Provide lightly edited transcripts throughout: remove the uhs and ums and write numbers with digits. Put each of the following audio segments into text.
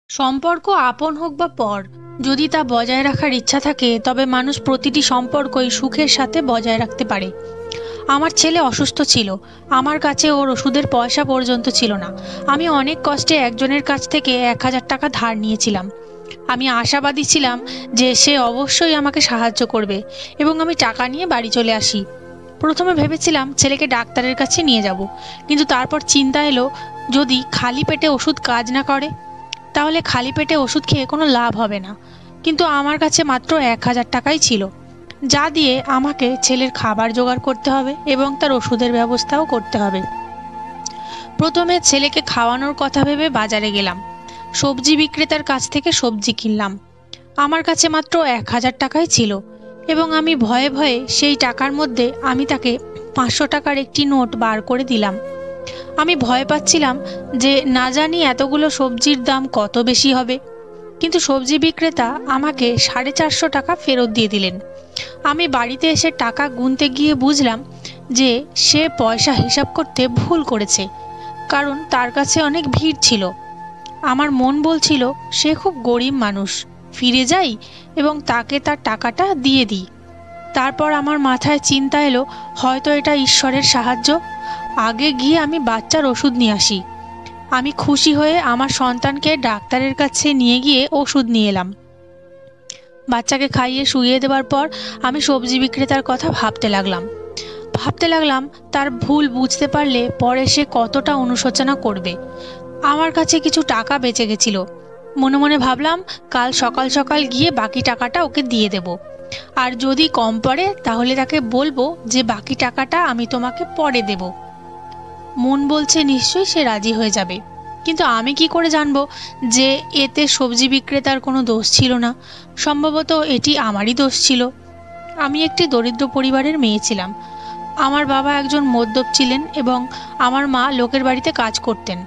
সম্পর্ক আপন হোক বা পর, যদি তা বজায় রাখার ইচ্ছা থাকে তবে মানুষ প্রতিটি সম্পর্কই সুখের সাথে বজায় রাখতে পারে। আমার ছেলে অসুস্থ ছিল। আমার কাছে ওর ওষুধের পয়সা পর্যন্ত ছিল না। আমি অনেক কষ্টে একজনের কাছ থেকে 1,000 টাকা ধার নিয়েছিলাম। আমি আশাবাদী ছিলাম যে সে অবশ্যই আমাকে সাহায্য করবে এবং আমি টাকা নিয়ে বাড়ি চলে আসি। প্রথমে ভেবেছিলাম ছেলেকে ডাক্তারের কাছে নিয়ে যাব, কিন্তু তারপর চিন্তা এলো, যদি খালি পেটে ওষুধ কাজ না করে তাহলে খালি পেটে ওষুধ খেয়ে কোনো লাভ হবে না। কিন্তু আমার কাছে মাত্র 1,000 টাকাই ছিল, যা দিয়ে আমাকে ছেলের খাবার জোগাড় করতে হবে এবং তার ওষুধের ব্যবস্থাও করতে হবে। প্রথমে ছেলেকে খাওয়ানোর কথা ভেবে বাজারে গেলাম। সবজি বিক্রেতার কাছ থেকে সবজি কিনলাম। আমার কাছে মাত্র 1,000 টাকাই ছিল এবং আমি ভয়ে ভয়ে সেই টাকার মধ্যে আমি তাকে 500 টাকার একটি নোট বার করে দিলাম। আমি ভয় পাচ্ছিলাম যে না জানি এতগুলো সবজির দাম কত বেশি হবে, কিন্তু সবজি বিক্রেতা আমাকে 450 টাকা ফেরত দিয়ে দিলেন। আমি বাড়িতে এসে টাকা গুনতে গিয়ে বুঝলাম যে সে পয়সা হিসাব করতে ভুল করেছে, কারণ তার কাছে অনেক ভিড় ছিল। আমার মন বলছিল সে খুব গরিব মানুষ, ফিরে যাই এবং তাকে তার টাকাটা দিয়ে দিই। তারপর আমার মাথায় চিন্তা এলো, হয়তো এটা ঈশ্বরের সাহায্য। আগে গিয়ে আমি বাচ্চার ওষুধ নিয়ে আসি। আমি খুশি হয়ে আমার সন্তানকে ডাক্তারের কাছে নিয়ে গিয়ে ওষুধ নিয়ে এলাম। বাচ্চাকে খাইয়ে শুইয়ে দেওয়ার পর আমি সবজি বিক্রেতার কথা ভাবতে লাগলাম তার ভুল বুঝতে পারলে পরে সে কতটা অনুশোচনা করবে। আমার কাছে কিছু টাকা বেঁচে গেছিল। মনে মনে ভাবলাম, কাল সকাল সকাল গিয়ে বাকি টাকাটা ওকে দিয়ে দেব, আর যদি কম পড়ে তাহলে তাকে বলবো যে বাকি টাকাটা আমি তোমাকে পরে দেব। মন বলছে নিশ্চয়ই সে রাজি হয়ে যাবে, কিন্তু আমি কি করে জানবো যে এতে সবজি বিক্রেতার কোনো দোষ ছিল না? সম্ভবত এটি আমারই দোষ ছিল। আমি একটি দরিদ্র পরিবারের মেয়ে ছিলাম। আমার বাবা একজন মদ্যপ ছিলেন এবং আমার মা লোকের বাড়িতে কাজ করতেন।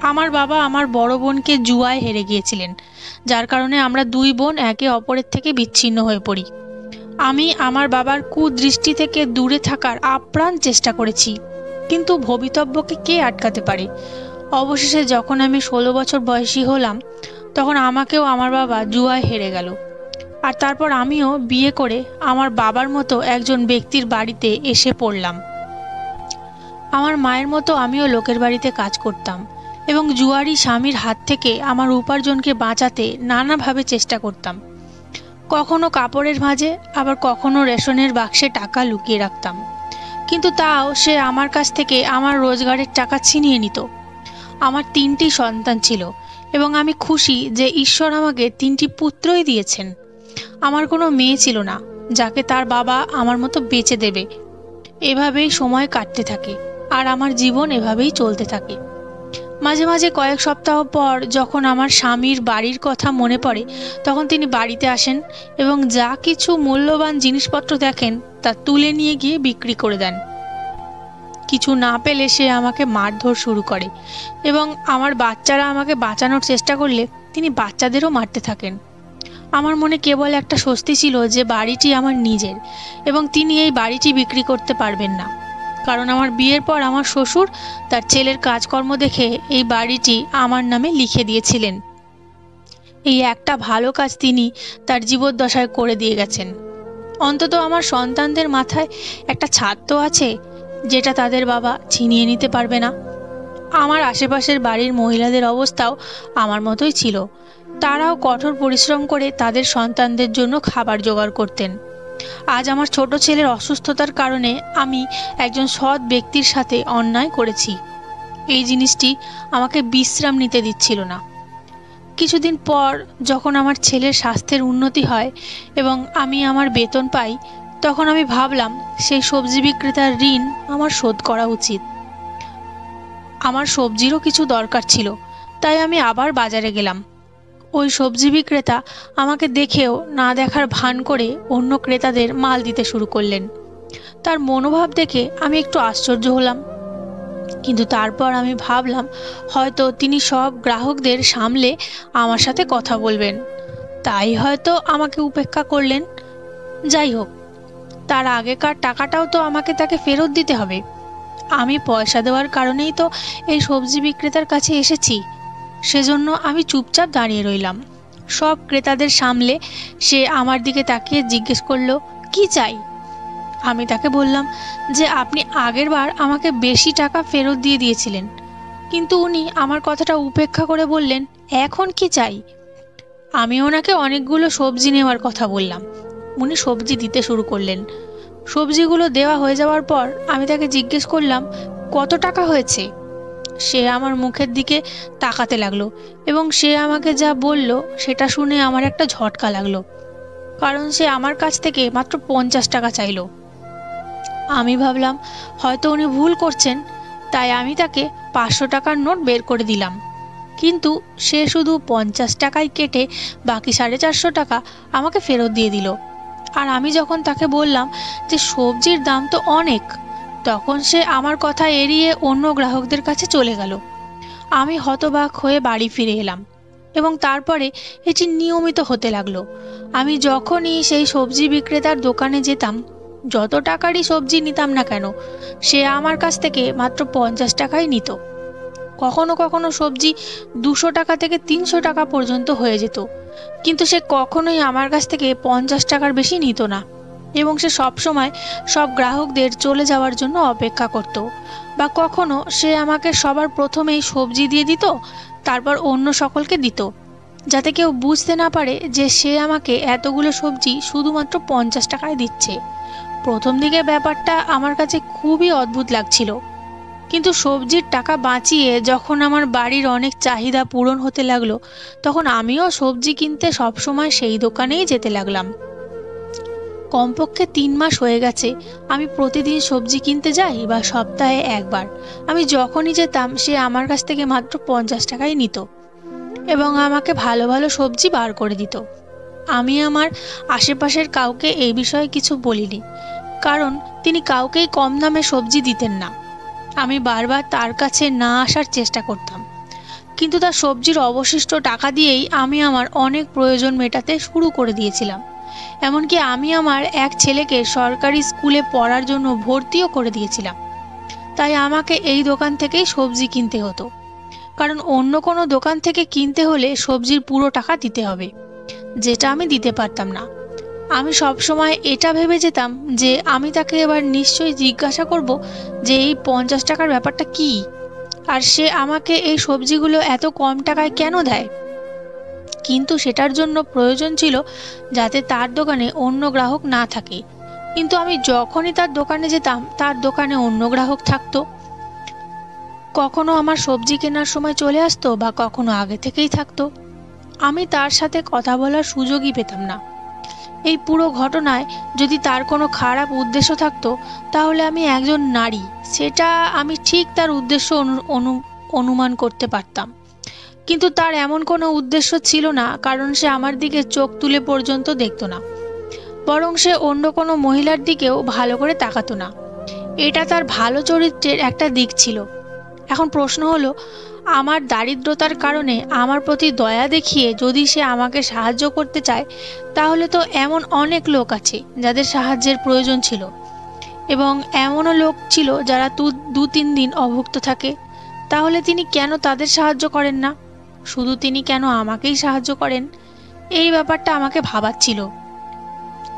আমার বাবা আমার বড় বোনকে জুয়ায় হেরে গিয়েছিলেন, যার কারণে আমরা দুই বোন একে অপরের থেকে বিচ্ছিন্ন হয়ে পড়ি। আমি আমার বাবার কুদৃষ্টি থেকে দূরে থাকার আপ্রাণ চেষ্টা করেছি, কিন্তু ভবিতব্যকে কে আটকাতে পারে? অবশেষে যখন আমি 16 বছর বয়সী হলাম, তখন আমাকেও আমার বাবা জুয়ায় হেরে গেল। আর তারপর আমিও বিয়ে করে আমার বাবার মতো একজন ব্যক্তির বাড়িতে এসে পড়লাম। আমার মায়ের মতো আমিও লোকের বাড়িতে কাজ করতাম এবং জুয়ারি স্বামীর হাত থেকে আমার উপার্জনকে বাঁচাতে নানাভাবে চেষ্টা করতাম। কখনো কাপড়ের ভাঁজে, আবার কখনো রেশনের বাক্সে টাকা লুকিয়ে রাখতাম, কিন্তু তাও সে আমার কাছ থেকে আমার রোজগারের টাকা ছিনিয়ে নিত। আমার 3টি সন্তান ছিল এবং আমি খুশি যে ঈশ্বর আমাকে 3টি পুত্রই দিয়েছেন। আমার কোনো মেয়ে ছিল না যাকে তার বাবা আমার মতো বেচে দেবে। এভাবেই সময় কাটতে থাকে আর আমার জীবন এভাবেই চলতে থাকে। মাঝে মাঝে কয়েক সপ্তাহ পর যখন আমার স্বামীর বাড়ির কথা মনে পড়ে, তখন তিনি বাড়িতে আসেন এবং যা কিছু মূল্যবান জিনিসপত্র দেখেন তা তুলে নিয়ে গিয়ে বিক্রি করে দেন। কিছু না পেলে সে আমাকে মারধর শুরু করে এবং আমার বাচ্চারা আমাকে বাঁচানোর চেষ্টা করলে তিনি বাচ্চাদেরও মারতে থাকেন। আমার মনে কেবল একটা স্বস্তি ছিল যে বাড়িটি আমার নিজের এবং তিনি এই বাড়িটি বিক্রি করতে পারবেন না, কারণ আমার বিয়ের পর আমার শ্বশুর তার ছেলের কাজকর্ম দেখে এই বাড়িটি আমার নামে লিখে দিয়েছিলেন। এই একটা ভালো কাজ তিনি তার জীবদ্দশায় করে দিয়ে গেছেন। অন্তত আমার সন্তানদের মাথায় একটা ছাদ তো আছে, যেটা তাদের বাবা ছিনিয়ে নিতে পারবে না। আমার আশেপাশের বাড়ির মহিলাদের অবস্থাও আমার মতোই ছিল। তারাও কঠোর পরিশ্রম করে তাদের সন্তানদের জন্য খাবার জোগাড় করতেন। আজ আমার ছোট ছেলের অসুস্থতার কারণে আমি একজন সৎ ব্যক্তির সাথে অন্যায় করেছি। এই জিনিসটি আমাকে বিশ্রাম নিতে দিচ্ছিল না। কিছুদিন পর যখন আমার ছেলের স্বাস্থ্যের উন্নতি হয় এবং আমি আমার বেতন পাই, তখন আমি ভাবলাম সেই সবজি বিক্রেতার ঋণ আমার শোধ করা উচিত। আমার সবজিরও কিছু দরকার ছিল, তাই আমি আবার বাজারে গেলাম। ওই সবজি বিক্রেতা আমাকে দেখেও না দেখার ভান করে অন্য ক্রেতাদের মাল দিতে শুরু করলেন। তার মনোভাব দেখে আমি একটু আশ্চর্য হলাম, কিন্তু তারপর আমি ভাবলাম হয়তো তিনি সব গ্রাহকদের সামলে আমার সাথে কথা বলবেন, তাই হয়তো আমাকে উপেক্ষা করলেন। যাই হোক, তার আগেকার টাকাটাও তো আমাকে তাকে ফেরত দিতে হবে। আমি পয়সা দেওয়ার কারণেই তো এই সবজি বিক্রেতার কাছে এসেছি। সেজন্য আমি চুপচাপ দাঁড়িয়ে রইলাম। সব ক্রেতাদের সামলে সে আমার দিকে তাকিয়ে জিজ্ঞেস করলো, কি চাই? আমি তাকে বললাম যে আপনি আগের বার আমাকে বেশি টাকা ফেরত দিয়ে দিয়েছিলেন। কিন্তু উনি আমার কথাটা উপেক্ষা করে বললেন, এখন কি চাই? আমি ওনাকে অনেকগুলো সবজি নেওয়ার কথা বললাম। উনি সবজি দিতে শুরু করলেন। সবজিগুলো দেওয়া হয়ে যাওয়ার পর আমি তাকে জিজ্ঞেস করলাম, কত টাকা হয়েছে? সে আমার মুখের দিকে তাকাতে লাগলো এবং সে আমাকে যা বলল সেটা শুনে আমার একটা ঝটকা লাগলো, কারণ সে আমার কাছ থেকে মাত্র 50 টাকা চাইলো। আমি ভাবলাম হয়তো উনি ভুল করছেন, তাই আমি তাকে 500 টাকার নোট বের করে দিলাম। কিন্তু সে শুধু 50 টাকায় কেটে বাকি 450 টাকা আমাকে ফেরত দিয়ে দিল। আর আমি যখন তাকে বললাম যে সবজির দাম তো অনেক, তখন সে আমার কথা এড়িয়ে অন্য গ্রাহকদের কাছে চলে গেল। আমি হতবাক হয়ে বাড়ি ফিরে এলাম এবং তারপরে এটি নিয়মিত হতে লাগলো। আমি যখনই সেই সবজি বিক্রেতার দোকানে যেতাম, যত টাকারই সবজি নিতাম না কেন, সে আমার কাছ থেকে মাত্র 50 টাকাই নিত। কখনো কখনো সবজি 200 টাকা থেকে 300 টাকা পর্যন্ত হয়ে যেত, কিন্তু সে কখনোই আমার কাছ থেকে 50 টাকার বেশি নিত না। এবং সে সবসময় সব গ্রাহকদের চলে যাওয়ার জন্য অপেক্ষা করত, বা কখনো সে আমাকে সবার প্রথমেই সবজি দিয়ে দিত, তারপর অন্য সকলকে দিত, যাতে কেউ বুঝতে না পারে যে সে আমাকে এতগুলো সবজি শুধুমাত্র 50 টাকায় দিচ্ছে। প্রথম দিকে ব্যাপারটা আমার কাছে খুবই অদ্ভুত লাগছিল, কিন্তু সবজির টাকা বাঁচিয়ে যখন আমার বাড়ির অনেক চাহিদা পূরণ হতে লাগলো, তখন আমিও সবজি কিনতে সবসময় সেই দোকানেই যেতে লাগলাম। কমপক্ষে 3 মাস হয়ে গেছে আমি প্রতিদিন সবজি কিনতে যাই, বা সপ্তাহে একবার। আমি যখনই যেতাম সে আমার কাছ থেকে মাত্র 50 টাকাই নিত এবং আমাকে ভালো ভালো সবজি বার করে দিত। আমি আমার আশেপাশের কাউকে এই বিষয়ে কিছু বলিনি, কারণ তিনি কাউকেই কম দামে সবজি দিতেন না। আমি বারবার তার কাছে না আসার চেষ্টা করতাম, কিন্তু তার সবজির অবশিষ্ট টাকা দিয়েই আমি আমার অনেক প্রয়োজন মেটাতে শুরু করে দিয়েছিলাম। এমনকি আমি আমার এক ছেলেকে সরকারি স্কুলে পড়ার জন্য ভর্তিও করে দিয়েছিলাম। তাই আমাকে এই দোকান থেকেই সবজি কিনতে হতো, কারণ অন্য কোনো দোকান থেকে কিনতে হলে সবজির পুরো টাকা দিতে হবে, যেটা আমি দিতে পারতাম না। আমি সবসময় এটা ভেবে যেতাম যে আমি তাকে এবার নিশ্চয়ই জিজ্ঞাসা করব যে এই 50 টাকার ব্যাপারটা কি, আর সে আমাকে এই সবজিগুলো এত কম টাকায় কেন দেয়। কিন্তু সেটার জন্য প্রয়োজন ছিল যাতে তার দোকানে অন্য গ্রাহক না থাকে। কিন্তু আমি যখনই তার দোকানে যেতাম, তার দোকানে অন্য গ্রাহক থাকতো। কখনো আমার সবজি কেনার সময় চলে আসতো, বা কখনো আগে থেকেই থাকতো। আমি তার সাথে কথা বলার সুযোগই পেতাম না। এই পুরো ঘটনায় যদি তার কোনো খারাপ উদ্দেশ্য থাকতো, তাহলে আমি একজন নারী, সেটা আমি ঠিক তার উদ্দেশ্য অনুমান করতে পারতাম। কিন্তু তার এমন কোনো উদ্দেশ্য ছিল না, কারণ সে আমার দিকে চোখ তুলে পর্যন্ত দেখতো না, বরং সে অন্য কোনো মহিলার দিকেও ভালো করে তাকাতো না। এটা তার ভালো চরিত্রের একটা দিক ছিল। এখন প্রশ্ন হলো, আমার দারিদ্রতার কারণে আমার প্রতি দয়া দেখিয়ে যদি সে আমাকে সাহায্য করতে চায়, তাহলে তো এমন অনেক লোক আছে যাদের সাহায্যের প্রয়োজন ছিল, এবং এমনও লোক ছিল যারা 2-3 দিন অভুক্ত থাকে। তাহলে তিনি কেন তাদের সাহায্য করেন না? শুধু তিনি কেন আমাকেই সাহায্য করেন? এই ব্যাপারটা আমাকে ভাবাচ্ছিল,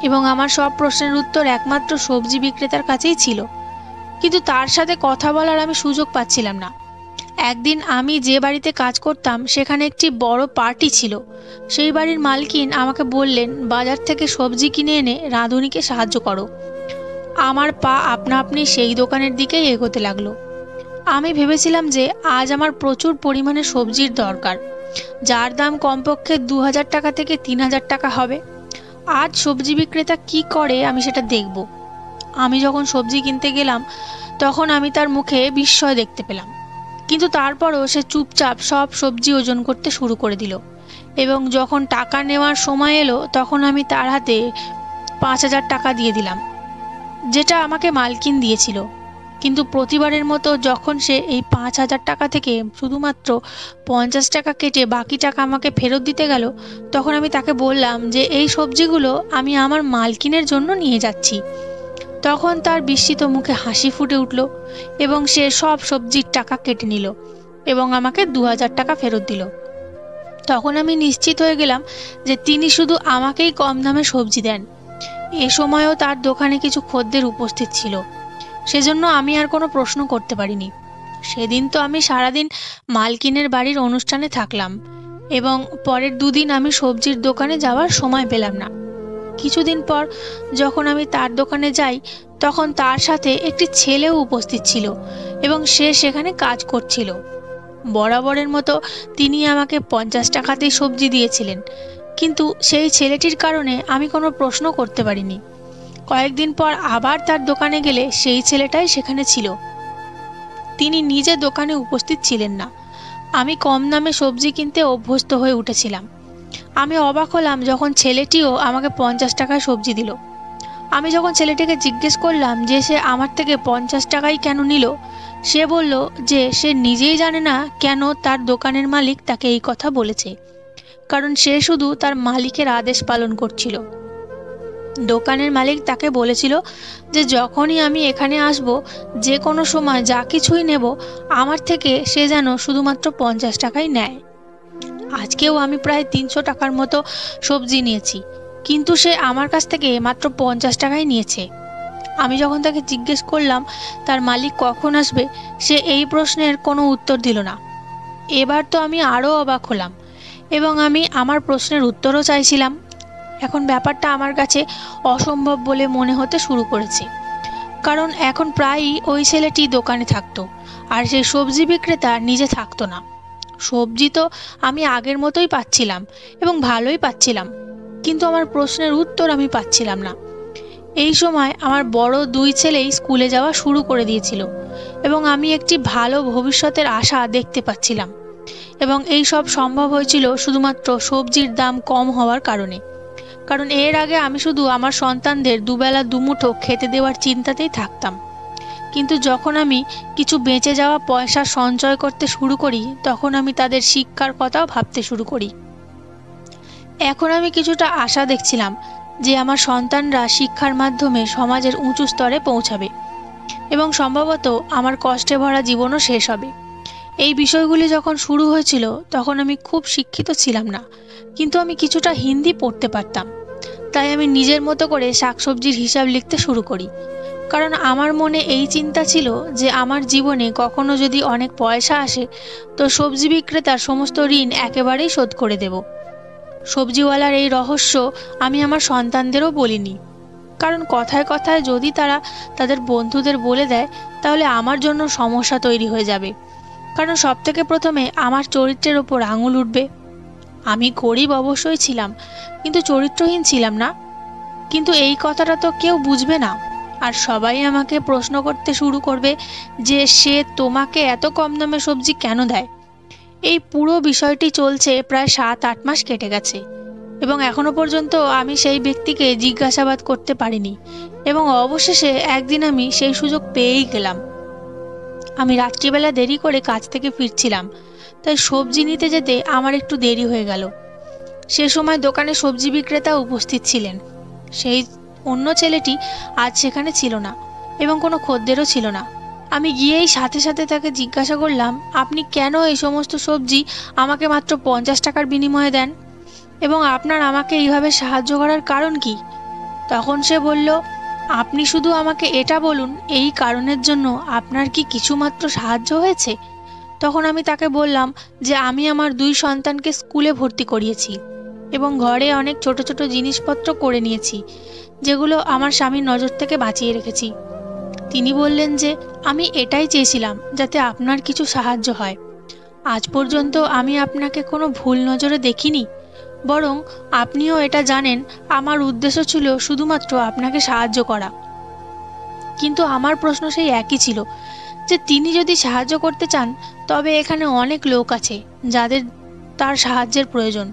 এবং আমার সব প্রশ্নের উত্তর একমাত্র সবজি বিক্রেতার কাছেই ছিল। কিন্তু তার সাথে কথা বলার আমি সুযোগ পাচ্ছিলাম না। একদিন আমি যে বাড়িতে কাজ করতাম সেখানে একটি বড় পার্টি ছিল। সেই বাড়ির মালকিন আমাকে বললেন, বাজার থেকে সবজি কিনে এনে রাঁধুনিকে সাহায্য করো। আমার পা আপনা আপনি সেই দোকানের দিকেই এগোতে লাগলো। আমি ভেবেছিলাম যে আজ আমার প্রচুর পরিমাণে সবজির দরকার, যার দাম কমপক্ষে 2000 টাকা থেকে 3000 টাকা হবে। আজ সবজি বিক্রেতা কি করে আমি সেটা দেখব। আমি যখন সবজি কিনতে গেলাম, তখন আমি তার মুখে বিস্ময় দেখতে পেলাম। কিন্তু তারপরও সে চুপচাপ সব সবজি ওজন করতে শুরু করে দিল, এবং যখন টাকা নেওয়ার সময় এলো, তখন আমি তার হাতে 5000 টাকা দিয়ে দিলাম, যেটা আমাকে মালকিন দিয়েছিল। কিন্তু প্রতিবারের মতো যখন সে এই 5000 টাকা থেকে শুধুমাত্র 50 টাকা কেটে বাকি টাকা আমাকে ফেরত দিতে গেল, তখন আমি তাকে বললাম যে এই সবজিগুলো আমি আমার মালকিনের জন্য নিয়ে যাচ্ছি। তখন তার বিস্মিত মুখে হাসি ফুটে উঠল, এবং সে সব সবজির টাকা কেটে নিল এবং আমাকে 2000 টাকা ফেরত দিল। তখন আমি নিশ্চিত হয়ে গেলাম যে তিনি শুধু আমাকেই কম দামে সবজি দেন। এ সময়ও তার দোকানে কিছু খদ্দের উপস্থিত ছিল, সেজন্য আমি আর কোনো প্রশ্ন করতে পারিনি। সেদিন তো আমি সারাদিন মালকিনের বাড়ির অনুষ্ঠানে থাকলাম এবং পরের 2 দিন আমি সবজির দোকানে যাওয়ার সময় পেলাম না। কিছুদিন পর যখন আমি তার দোকানে যাই, তখন তার সাথে একটি ছেলেও উপস্থিত ছিল এবং সে সেখানে কাজ করছিল। বরাবরের মতো তিনি আমাকে 50 টাকাতেই সবজি দিয়েছিলেন, কিন্তু সেই ছেলেটির কারণে আমি কোনো প্রশ্ন করতে পারিনি। কয়েকদিন পর আবার তার দোকানে গেলে সেই ছেলেটাই সেখানে ছিল। তিনি নিজে দোকানে উপস্থিত ছিলেন না। আমি কম দামে সবজি কিনতে অভ্যস্ত হয়ে উঠেছিলাম। আমি অবাক হলাম যখন ছেলেটিও আমাকে 50 টাকায় সবজি দিল। আমি যখন ছেলেটিকে জিজ্ঞেস করলাম যে সে আমার থেকে 50 টাকাই কেন নিল, সে বলল যে সে নিজেই জানে না কেন তার দোকানের মালিক তাকে এই কথা বলেছে, কারণ সে শুধু তার মালিকের আদেশ পালন করছিল। দোকানের মালিক তাকে বলেছিল যে যখনই আমি এখানে আসব, যে কোনো সময় যা কিছুই নেব, আমার থেকে সে যেন শুধুমাত্র 50 টাকাই নেয়। আজকেও আমি প্রায় 300 টাকার মতো সবজি নিয়েছি, কিন্তু সে আমার কাছ থেকে মাত্র 50 টাকাই নিয়েছে। আমি যখন তাকে জিজ্ঞেস করলাম তার মালিক কখন আসবে, সে এই প্রশ্নের কোনো উত্তর দিল না। এবার তো আমি আরও অবাক হলাম এবং আমি আমার প্রশ্নের উত্তরও চাইছিলাম। এখন ব্যাপারটা আমার কাছে অসম্ভব বলে মনে হতে শুরু করেছে, কারণ এখন প্রায়ই ওই ছেলেটি দোকানে থাকতো আর সেই সবজি বিক্রেতা নিজে থাকতো না। সবজি তো আমি আগের মতোই পাচ্ছিলাম এবং ভালোই পাচ্ছিলাম, কিন্তু আমার প্রশ্নের উত্তর আমি পাচ্ছিলাম না। এই সময় আমার বড় 2 ছেলেই স্কুলে যাওয়া শুরু করে দিয়েছিল এবং আমি একটি ভালো ভবিষ্যতের আশা দেখতে পাচ্ছিলাম, এবং এই সব সম্ভব হয়েছিল শুধুমাত্র সবজির দাম কম হওয়ার কারণে। কারণ এর আগে আমি শুধু আমার সন্তানদের দুবেলা দুমুঠো খেতে দেওয়ার চিন্তাতেই থাকতাম, কিন্তু যখন আমি কিছু বেঁচে যাওয়া পয়সা সঞ্চয় করতে শুরু করি, তখন আমি তাদের শিক্ষার কথাও ভাবতে শুরু করি। এখন আমি কিছুটা আশা দেখছিলাম যে আমার সন্তানরা শিক্ষার মাধ্যমে সমাজের উঁচু স্তরে পৌঁছাবে এবং সম্ভবত আমার কষ্টে ভরা জীবনও শেষ হবে। এই বিষয়গুলি যখন শুরু হয়েছিল তখন আমি খুব শিক্ষিত ছিলাম না, কিন্তু আমি কিছুটা হিন্দি পড়তে পারতাম। তাই আমি নিজের মতো করে শাকসবজির হিসাব লিখতে শুরু করি, কারণ আমার মনে এই চিন্তা ছিল যে আমার জীবনে কখনো যদি অনেক পয়সা আসে, তো সবজি বিক্রেতার সমস্ত ঋণ একেবারেই শোধ করে দেব। সবজিওয়ালার এই রহস্য আমি আমার সন্তানদেরও বলিনি, কারণ কথায় কথায় যদি তারা তাদের বন্ধুদের বলে দেয়, তাহলে আমার জন্য সমস্যা তৈরি হয়ে যাবে। কারণ সবথেকে প্রথমে আমার চরিত্রের ওপর আঙুল উঠবে। আমি গরিব অবশ্যই ছিলাম, কিন্তু চরিত্রহীন ছিলাম না। কিন্তু এই কথাটা তো কেউ বুঝবে না, আর সবাই আমাকে প্রশ্ন করতে শুরু করবে যে সে তোমাকে এত কম দামে সবজি কেন দেয়। এই পুরো বিষয়টি চলছে প্রায় 7-8 মাস কেটে গেছে এবং এখনো পর্যন্ত আমি সেই ব্যক্তিকে জিজ্ঞাসাবাদ করতে পারিনি, এবং অবশেষে একদিন আমি সেই সুযোগ পেয়েই গেলাম। আমি রাত্রিবেলা দেরি করে কাজ থেকে ফিরছিলাম, তাই সবজি নিতে যেতে আমার একটু দেরি হয়ে গেল। সে সময় দোকানে সবজি বিক্রেতা উপস্থিত ছিলেন। সেই অন্য ছেলেটি আজ সেখানে ছিল না এবং কোনো খদ্দেরও ছিল না। আমি গিয়েই সাথে সাথে তাকে জিজ্ঞাসা করলাম, আপনি কেন এই সমস্ত সবজি আমাকে মাত্র 50 টাকার বিনিময়ে দেন, এবং আপনার আমাকে এইভাবে সাহায্য করার কারণ কি? তখন সে বলল, আপনি শুধু আমাকে এটা বলুন, এই কারণের জন্য আপনার কি কিছুমাত্র সাহায্য হয়েছে? তখন আমি তাকে বললাম যে আমি আমার 2 সন্তানকে স্কুলে ভর্তি করিয়েছি এবং ঘরে অনেক ছোট ছোট জিনিসপত্র করে নিয়েছি, যেগুলো আমার স্বামীর নজর থেকে বাঁচিয়ে রেখেছি। তিনি বললেন যে আমি এটাই চেয়েছিলাম, যাতে আপনার কিছু সাহায্য হয়। আজ পর্যন্ত আমি আপনাকে কোনো ভুল নজরে দেখিনি, বরং আপনিও এটা জানেন আমার উদ্দেশ্য ছিল শুধুমাত্র আপনাকে সাহায্য করা। কিন্তু আমার প্রশ্ন সেই একই ছিল যে তিনি যদি সাহায্য করতে চান, তবে এখানে অনেক লোক আছে যাদের তার সাহায্যের প্রয়োজন,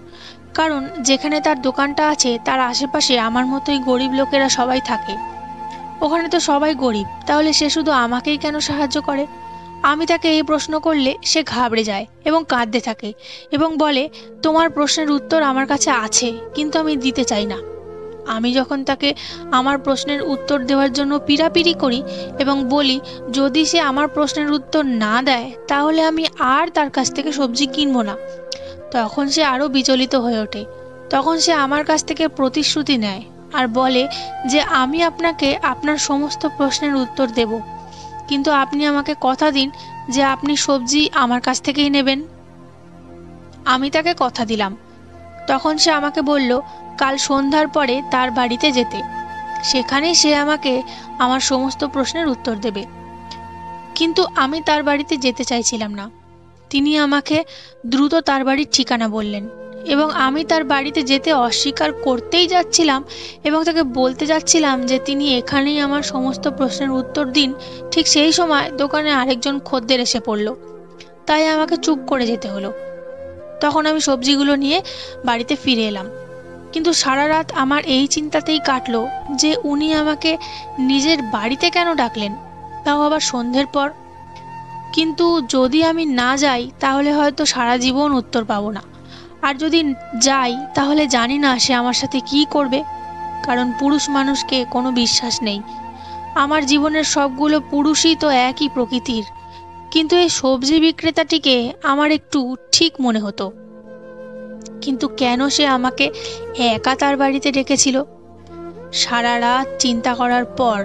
কারণ যেখানে তার দোকানটা আছে তার আশেপাশে আমার মতোই গরিব লোকেরা সবাই থাকে। ওখানে তো সবাই গরিব, তাহলে সে শুধু আমাকেই কেন সাহায্য করে? আমি তাকে এই প্রশ্ন করলে সে ঘাবড়ে যায় এবং কাঁদতে থাকে এবং বলে, তোমার প্রশ্নের উত্তর আমার কাছে আছে, কিন্তু আমি দিতে চাই না। আমি যখন তাকে আমার প্রশ্নের উত্তর দেওয়ার জন্য পীড়াপিড়ি করি এবং বলি যদি সে আমার প্রশ্নের উত্তর না দেয় তাহলে আমি আর তার কাছ থেকে সবজি কিনবো না, তখন সে আরও বিচলিত হয়ে ওঠে। তখন সে আমার কাছ থেকে প্রতিশ্রুতি নেয় আর বলে যে আমি আপনাকে আপনার সমস্ত প্রশ্নের উত্তর দেব, কিন্তু আপনি আমাকে কথা দিন যে আপনি সবজি আমার কাছ থেকেই নেবেন। আমি তাকে কথা দিলাম। তখন সে আমাকে বলল কাল সন্ধ্যার পরে তার বাড়িতে যেতে, সেখানে সে আমাকে আমার সমস্ত প্রশ্নের উত্তর দেবে। কিন্তু আমি তার বাড়িতে যেতে চাইছিলাম না। তিনি আমাকে দ্রুত তার বাড়ির ঠিকানা বললেন এবং আমি তার বাড়িতে যেতে অস্বীকার করতেই যাচ্ছিলাম এবং তাকে বলতে যাচ্ছিলাম যে তিনি এখানেই আমার সমস্ত প্রশ্নের উত্তর দিন, ঠিক সেই সময় দোকানে আরেকজন খদ্দের এসে পড়ল। তাই আমাকে চুপ করে যেতে হলো। তখন আমি সবজিগুলো নিয়ে বাড়িতে ফিরে এলাম, কিন্তু সারা রাত আমার এই চিন্তাতেই কাটলো যে উনি আমাকে নিজের বাড়িতে কেন ডাকলেন, তাও আবার সন্ধ্যের পর। কিন্তু যদি আমি না যাই তাহলে হয়তো সারা জীবন উত্তর পাবো না, আর যদি যাই তাহলে জানি না সে আমার সাথে কী করবে, কারণ পুরুষ মানুষকে কোনো বিশ্বাস নেই। আমার জীবনের সবগুলো পুরুষই তো একই প্রকৃতির, কিন্তু এই সবজি বিক্রেতাটিকে আমার একটু ঠিক মনে হতো। কিন্তু কেন সে আমাকে একা তার বাড়িতে ডেকেছিল? সারা রাত চিন্তা করার পর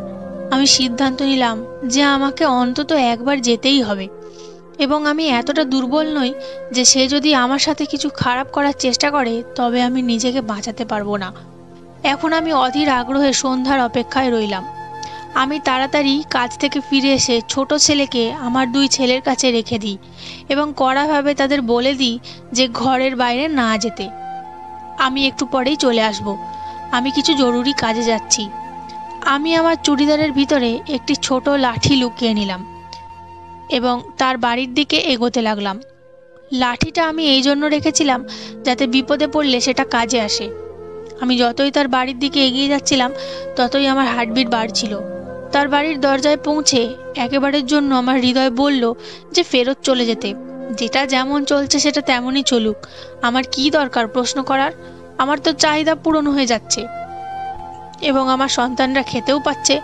আমি সিদ্ধান্ত নিলাম যে আমাকে অন্তত একবার যেতেই হবে, এবং আমি এতটা দুর্বল নই যে সে যদি আমার সাথে কিছু খারাপ করার চেষ্টা করে তবে আমি নিজেকে বাঁচাতে পারবো না। এখন আমি অধীর আগ্রহে সন্ধ্যার অপেক্ষায় রইলাম। আমি তাড়াতাড়ি কাজ থেকে ফিরে এসে ছোট ছেলেকে আমার দুই ছেলের কাছে রেখে দিই এবং কড়াভাবে তাদের বলে দিই যে ঘরের বাইরে না যেতে। আমি একটু পরেই চলে আসব, আমি কিছু জরুরি কাজে যাচ্ছি। আমি আমার চুড়িদারের ভিতরে একটি ছোট লাঠি লুকিয়ে নিলাম এবং তার বাড়ির দিকে এগোতে লাগলাম। লাঠিটা আমি এই জন্য রেখেছিলাম যাতে বিপদে পড়লে সেটা কাজে আসে। আমি যতই তার বাড়ির দিকে এগিয়ে যাচ্ছিলাম ততই আমার হার্টবিট বাড়ছিল। তার বাড়ির দরজায় পৌঁছে একেবারের জন্য আমার হৃদয় বলল যে ফেরত চলে যেতে, যেটা যেমন চলছে সেটা তেমনই চলুক, আমার কি দরকার প্রশ্ন করার, আমার তো চাহিদা পূরণ হয়ে যাচ্ছে এবং আমার সন্তানরা খেতেও পাচ্ছে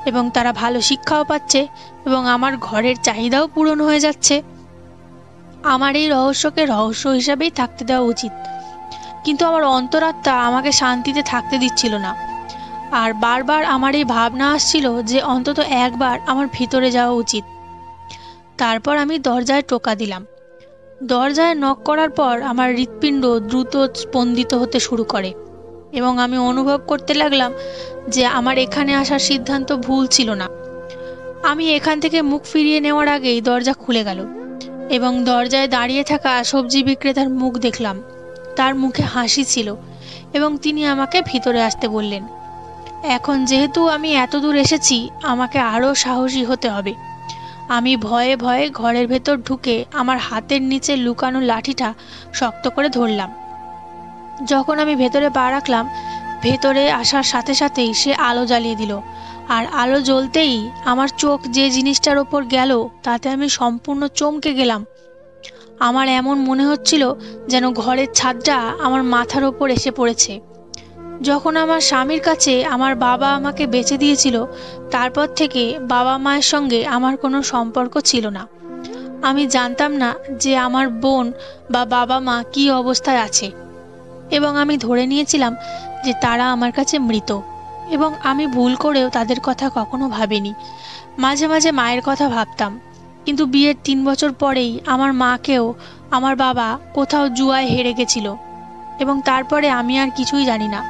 এবং তারা ভালো শিক্ষাও পাচ্ছে এবং আমার ঘরের চাহিদাও পূরণ হয়ে যাচ্ছে। আমার এই রহস্যকে রহস্য হিসাবেই থাকতে দেওয়া উচিত, কিন্তু আমার অন্তরাত্মা আমাকে শান্তিতে থাকতে দিচ্ছিল না। আর বারবার আমার এই ভাবনা আসছিল যে অন্তত একবার আমার ভিতরে যাওয়া উচিত। তারপর আমি দরজায় টোকা দিলাম। দরজায় নক করার পর আমার হৃৎপিণ্ড দ্রুত স্পন্দিত হতে শুরু করে এবং আমি অনুভব করতে লাগলাম যে আমার এখানে আসার সিদ্ধান্ত ভুল ছিল না। আমি এখান থেকে মুখ ফিরিয়ে নেওয়ার আগেই দরজা খুলে গেল এবং দরজায় দাঁড়িয়ে থাকা সবজি বিক্রেতার মুখ দেখলাম। তার মুখে হাসি ছিল এবং তিনি আমাকে ভিতরে আসতে বললেন। এখন যেহেতু আমি এত দূর এসেছি আমাকে আরও সাহসী হতে হবে। আমি ভয়ে ভয়ে ঘরের ভেতর ঢুকে আমার হাতের নিচে লুকানো লাঠিটা শক্ত করে ধরলাম। যখন আমি ভেতরে পা রাখলাম, ভেতরে আসার সাথে সাথেই সে আলো জ্বালিয়ে দিল, আর আলো জ্বলতেই আমার চোখ যে জিনিসটার ওপর গেল তাতে আমি সম্পূর্ণ চমকে গেলাম। আমার এমন মনে হচ্ছিল যেন ঘরের ছাদটা আমার মাথার ওপর এসে পড়েছে। যখন আমার স্বামীর কাছে আমার বাবা আমাকে বেচে দিয়েছিল তারপর থেকে বাবা মায়ের সঙ্গে আমার কোনো সম্পর্ক ছিল না। আমি জানতাম না যে আমার বোন বা বাবা মা কী অবস্থায় আছে, এবং আমি ধরে নিয়েছিলাম যে তারা আমার কাছে মৃত, এবং আমি ভুল করেও তাদের কথা কখনো ভাবিনি। মাঝে মাঝে মায়ের কথা ভাবতাম, কিন্তু বিয়ের 3 বছর পরেই আমার মাকেও আমার বাবা কোথাও জুয়ায় হেরে গেছিল, এবং তারপরে আমি আর কিছুই জানি না।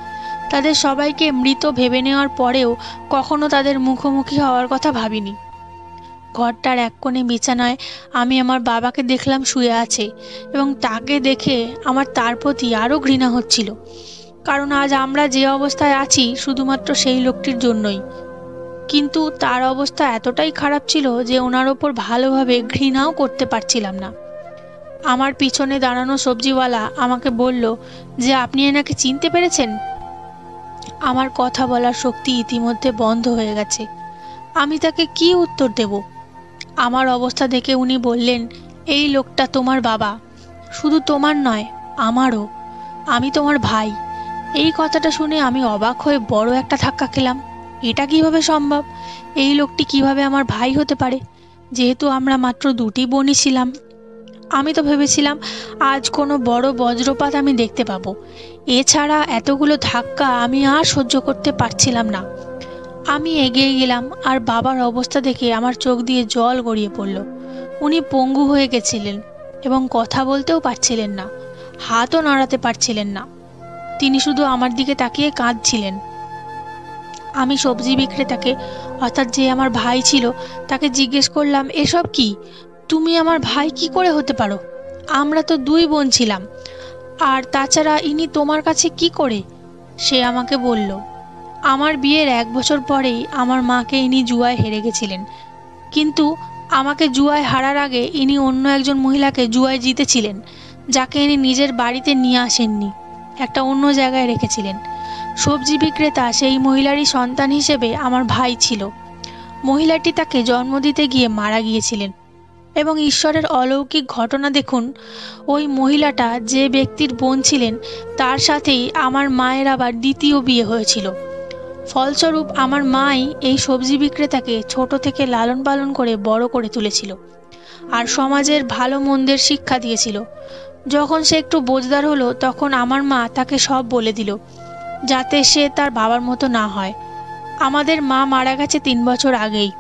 তাদের সবাইকে মৃত ভেবে নেওয়ার পরেও কখনো তাদের মুখোমুখি হওয়ার কথা ভাবিনি। ঘরটার এক কোণে বিছানায় আমি আমার বাবাকে দেখলাম শুয়ে আছে, এবং তাকে দেখে আমার তার প্রতি আরও ঘৃণা হচ্ছিল, কারণ আজ আমরা যে অবস্থায় আছি শুধুমাত্র সেই লোকটির জন্যই। কিন্তু তার অবস্থা এতটাই খারাপ ছিল যে ওনার ওপর ভালোভাবে ঘৃণাও করতে পারছিলাম না। আমার পিছনে দাঁড়ানো সবজিওয়ালা আমাকে বলল যে আপনি এনাকে চিনতে পেরেছেন? আমার কথা বলার শক্তি ইতিমধ্যে বন্ধ হয়ে গেছে। আমি তাকে কি উত্তর দেব? আমার অবস্থা দেখে উনি বললেন, এই লোকটা তোমার বাবা, শুধু তোমার নয় আমারও। আমি তোমার ভাই, এই কথাটা শুনে আমি অবাক হয়ে বড় একটা ধাক্কা খেলাম। এটা কিভাবে সম্ভব? এই লোকটি কিভাবে আমার ভাই হতে পারে, যেহেতু আমরা মাত্র দুটি বোনই ছিলাম। আমি তো ভেবেছিলাম আজ কোনো বড় বজ্রপাত আমি দেখতে পাবো। এছাড়া এতগুলো ধাক্কা আমি আর সহ্য করতে পারছিলাম না। আমি এগিয়ে গেলাম, আর বাবার অবস্থা দেখে আমার চোখ দিয়ে জল গড়িয়ে পড়ল। উনি পঙ্গু হয়ে গেছিলেন এবং কথা বলতেও পারছিলেন না, হাতও নাড়াতে পারছিলেন না। তিনি শুধু আমার দিকে তাকিয়ে কাঁদছিলেন। আমি সবজি বিক্রেতাকে, অর্থাৎ যে আমার ভাই ছিল, তাকে জিজ্ঞেস করলাম, এসব কি? তুমি আমার ভাই কি করে হতে পারো? আমরা তো দুই বোন ছিলাম। আর তাছাড়া ইনি তোমার কাছে কি করে? সে আমাকে বলল, আমার বিয়ের 1 বছর পরেই আমার মাকে ইনি জুয়ায় হেরে গেছিলেন। কিন্তু আমাকে জুয়ায় হারার আগে ইনি অন্য একজন মহিলাকে জুয়ায় জিতেছিলেন, যাকে ইনি নিজের বাড়িতে নিয়ে আসেননি, একটা অন্য জায়গায় রেখেছিলেন। সবজি বিক্রেতা সেই মহিলারই সন্তান হিসেবে আমার ভাই ছিল। মহিলাটি তাকে জন্ম দিতে গিয়ে মারা গিয়েছিলেন। এবং ঈশ্বরের অলৌকিক ঘটনা দেখুন, ওই মহিলাটা যে ব্যক্তির বোন ছিলেন, তার সাথেই আমার মায়ের আবার দ্বিতীয় বিয়ে হয়েছিল। ফলস্বরূপ আমার মাই এই সবজি বিক্রেতাকে ছোট থেকে লালন পালন করে বড় করে তুলেছিল, আর সমাজের ভালো মন্দের শিক্ষা দিয়েছিল। যখন সে একটু বোঝদার হলো, তখন আমার মা তাকে সব বলে দিল, যাতে সে তার বাবার মতো না হয়। আমাদের মা মারা গেছে 3 বছর আগেই।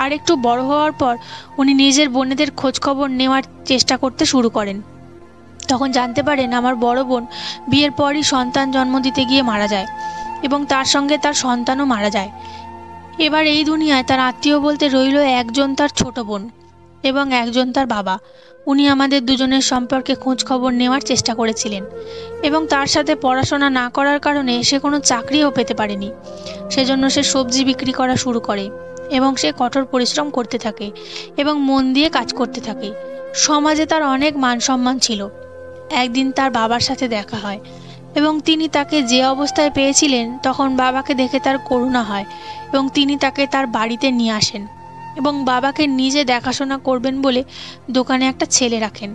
আর একটু বড় হওয়ার পর উনি নিজের বোনেদের খোঁজখবর নেওয়ার চেষ্টা করতে শুরু করেন। তখন জানতে পারেন আমার বড় বোন বিয়ের পরই সন্তান জন্ম দিতে গিয়ে মারা যায়, এবং তার সঙ্গে তার সন্তানও মারা যায়। এবার এই দুনিয়ায় তার আত্মীয় বলতে রইল একজন তার ছোট বোন এবং একজন তার বাবা। উনি আমাদের দুজনের সম্পর্কে খোঁজখবর নেওয়ার চেষ্টা করেছিলেন, এবং তার সাথে পড়াশোনা না করার কারণে সে কোনো চাকরিও পেতে পারেনি। সেজন্য সে সবজি বিক্রি করা শুরু করে, এবং সে কঠোর পরিশ্রম করতে থাকে এবং মন দিয়ে কাজ করতে থাকে। সমাজে তার অনেক মান সম্মান ছিল। একদিন তার বাবার সাথে দেখা হয়, এবং তিনি তাকে যে অবস্থায় পেয়েছিলেন, তখন বাবাকে দেখে তার করুণা হয়, এবং তিনি তাকে তার বাড়িতে নিয়ে আসেন এবং বাবাকে নিজে দেখাশোনা করবেন বলে দোকানে একটা ছেলে রাখেন।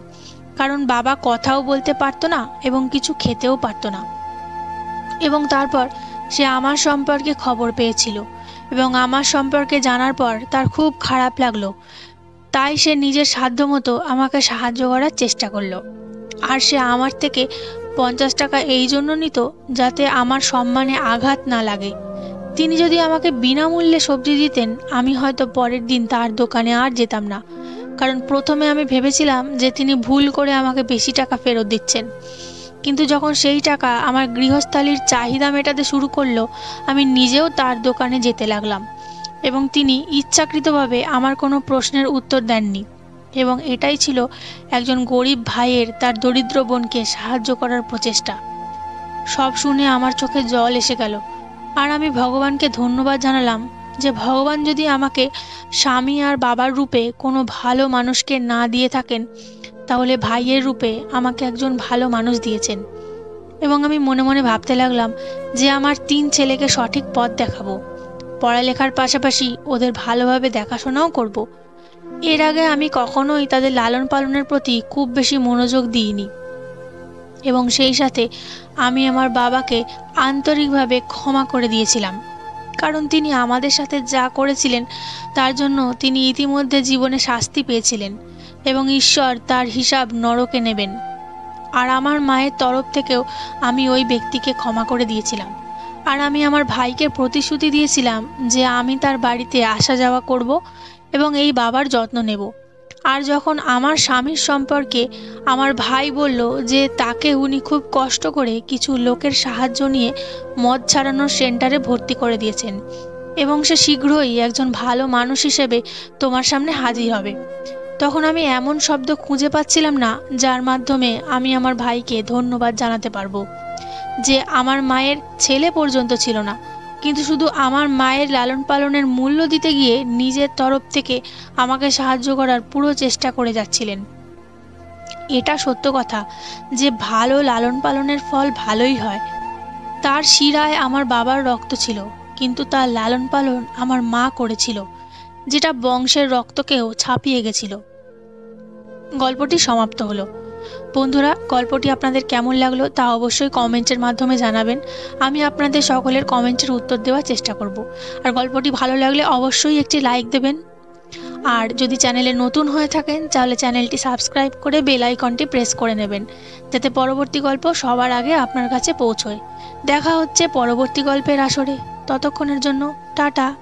কারণ বাবা কথাও বলতে পারতো না এবং কিছু খেতেও পারতো না। এবং তারপর সে আমার সম্পর্কে খবর পেয়েছিল, এবং আমার সম্পর্কে জানার পর তার খুব খারাপ লাগলো। তাই সে নিজের সাধ্যমতো আমাকে সাহায্য করার চেষ্টা করলো। আর সে আমার থেকে 50 টাকা এই জন্য নিত, যাতে আমার সম্মানে আঘাত না লাগে। তিনি যদি আমাকে বিনামূল্যে সবজি দিতেন, আমি হয়তো পরের দিন তার দোকানে আর যেতাম না। কারণ প্রথমে আমি ভেবেছিলাম যে তিনি ভুল করে আমাকে বেশি টাকা ফেরত দিচ্ছেন। কিন্তু যখন সেই টাকা আমার গৃহস্থালির চাহিদা মেটাতে শুরু করলো, আমি নিজেও তার দোকানে যেতে লাগলাম, এবং তিনি ইচ্ছাকৃতভাবে আমার কোনো প্রশ্নের উত্তর দেননি। এবং এটাই ছিল একজন গরিব ভাইয়ের তার দরিদ্র বোনকে সাহায্য করার প্রচেষ্টা। সব শুনে আমার চোখে জল এসে গেল, আর আমি ভগবানকে ধন্যবাদ জানালাম যে ভগবান যদি আমাকে স্বামী আর বাবার রূপে কোনো ভালো মানুষকে না দিয়ে থাকেন, তাহলে ভাইয়ের রূপে আমাকে একজন ভালো মানুষ দিয়েছেন। এবং আমি মনে মনে ভাবতে লাগলাম যে আমার 3 ছেলেকে সঠিক পথ দেখাবো, পড়ালেখার পাশাপাশি ওদের ভালোভাবে দেখাশোনাও করব। এর আগে আমি কখনোই তাদের লালন পালনের প্রতি খুব বেশি মনোযোগ দিইনি, এবং সেই সাথে আমি আমার বাবাকে আন্তরিকভাবে ক্ষমা করে দিয়েছিলাম। কারণ তিনি আমাদের সাথে যা করেছিলেন তার জন্য তিনি ইতিমধ্যে জীবনে শাস্তি পেয়েছিলেন, এবং ঈশ্বর তার হিসাব নরকে নেবেন। আর আমার মায়ের তরফ থেকেও আমি ওই ব্যক্তিকে ক্ষমা করে দিয়েছিলাম। আর আমি আমার ভাইকে প্রতিশ্রুতি দিয়েছিলাম যে আমি তার বাড়িতে আসা যাওয়া করব এবং এই বাবার যত্ন নেব। আর যখন আমার স্বামীর সম্পর্কে আমার ভাই বলল যে তাকে উনি খুব কষ্ট করে কিছু লোকের সাহায্য নিয়ে মদ ছাড়ানোর সেন্টারে ভর্তি করে দিয়েছেন, এবং সে শীঘ্রই একজন ভালো মানুষ হিসেবে তোমার সামনে হাজির হবে, তখন আমি এমন শব্দ খুঁজে পাচ্ছিলাম না যার মাধ্যমে আমি আমার ভাইকে ধন্যবাদ জানাতে পারবো। যে আমার মায়ের ছেলে পর্যন্ত ছিল না, কিন্তু শুধু আমার মায়ের লালন পালনের মূল্য দিতে গিয়ে নিজের তরফ থেকে আমাকে সাহায্য করার পুরো চেষ্টা করে যাচ্ছিলেন। এটা সত্য কথা যে ভালো লালন পালনের ফল ভালোই হয়। তার শিরায় আমার বাবার রক্ত ছিল, কিন্তু তার লালন পালন আমার মা করেছিল, যেটা বংশের রক্তকেও ছাপিয়ে গেছিল। গল্পটি সমাপ্ত হলো। বন্ধুরা, গল্পটি আপনাদের কেমন লাগলো তা অবশ্যই কমেন্টের মাধ্যমে জানাবেন। আমি আপনাদের সকলের কমেন্টের উত্তর দেওয়ার চেষ্টা করব। আর গল্পটি ভালো লাগলে অবশ্যই একটি লাইক দেবেন। আর যদি চ্যানেলে নতুন হয়ে থাকেন তাহলে চ্যানেলটি সাবস্ক্রাইব করে বেল আইকনটি প্রেস করে নেবেন, যাতে পরবর্তী গল্প সবার আগে আপনার কাছে পৌঁছয়। দেখা হচ্ছে পরবর্তী গল্পের আসরে। ততক্ষণের জন্য টাটা।